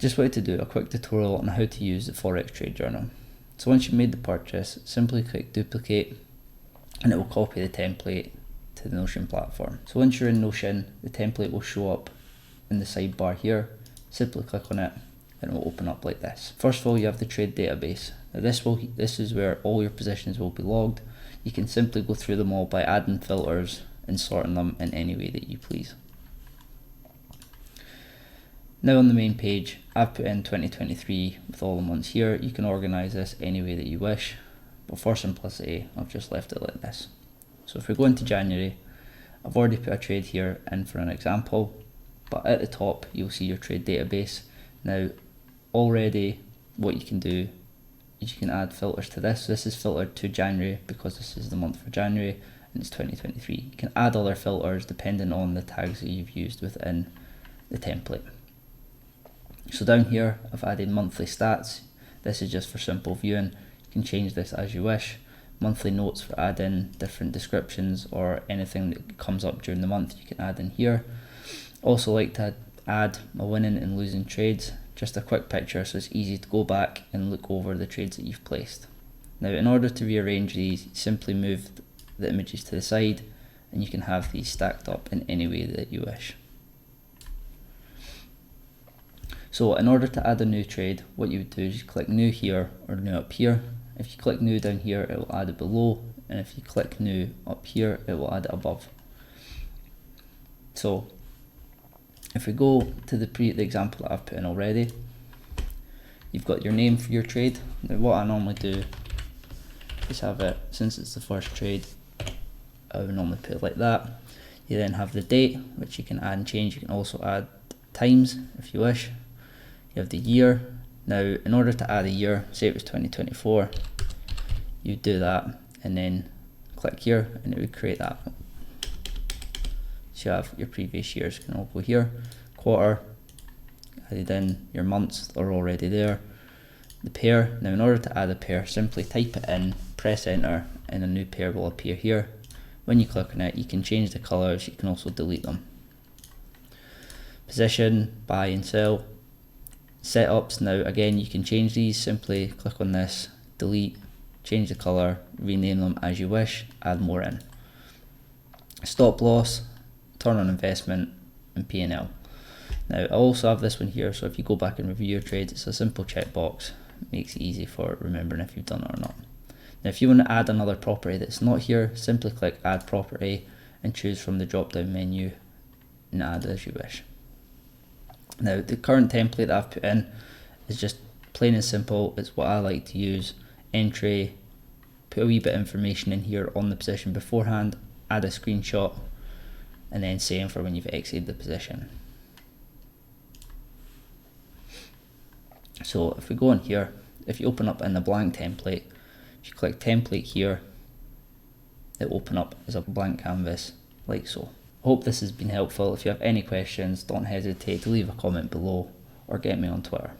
Just wanted to do a quick tutorial on how to use the Forex Trade Journal. So once you've made the purchase, simply click duplicate and it will copy the template to the Notion platform. So once you're in Notion, the template will show up in the sidebar here. Simply click on it and it will open up like this. First of all, you have the trade database. Now this is where all your positions will be logged. You can simply go through them all by adding filters and sorting them in any way that you please. Now on the main page, I've put in 2023 with all the months here. You can organise this any way that you wish, but for simplicity, I've just left it like this. So if we go into January, I've already put a trade here in for an example, but at the top, you'll see your trade database. Now, already what you can do is you can add filters to this. So this is filtered to January because this is the month for January and it's 2023. You can add other filters depending on the tags that you've used within the template. So down here, I've added monthly stats. This is just for simple viewing. You can change this as you wish. Monthly notes for adding different descriptions or anything that comes up during the month, you can add in here. Also like to add my winning and losing trades. Just a quick picture so it's easy to go back and look over the trades that you've placed. Now in order to rearrange these, simply move the images to the side and you can have these stacked up in any way that you wish. So in order to add a new trade, what you would do is you click new here or new up here. If you click new down here, it will add it below, and if you click new up here, it will add it above. So if we go to the example that I've put in already, you've got your name for your trade. Now what I normally do is have it, since it's the first trade, I would normally put it like that. You then have the date, which you can add and change. You can also add times if you wish. You have the year. Now in order to add a year, say it was 2024, you do that and then click here and it would create that. So you have your previous years can all go here. Quarter, added in, your months are already there. The pair, now in order to add a pair, simply type it in, press enter, and a new pair will appear here. When you click on it, you can change the colours, you can also delete them. Position, buy and sell. Setups, now again you can change these, simply click on this, delete, change the colour, rename them as you wish, add more in. Stop loss, return on investment, and P&L. Now I also have this one here, so if you go back and review your trades, it's a simple checkbox. It makes it easy for remembering if you've done it or not. Now if you want to add another property that's not here, simply click add property and choose from the drop down menu and add as you wish. Now the current template that I've put in is just plain and simple. It's what I like to use. Entry, put a wee bit of information in here on the position beforehand, add a screenshot, and then same for when you've exited the position. So if we go in here, if you open up in the blank template, if you click template here, it will open up as a blank canvas like so. I hope this has been helpful. If you have any questions, don't hesitate to leave a comment below or get me on Twitter.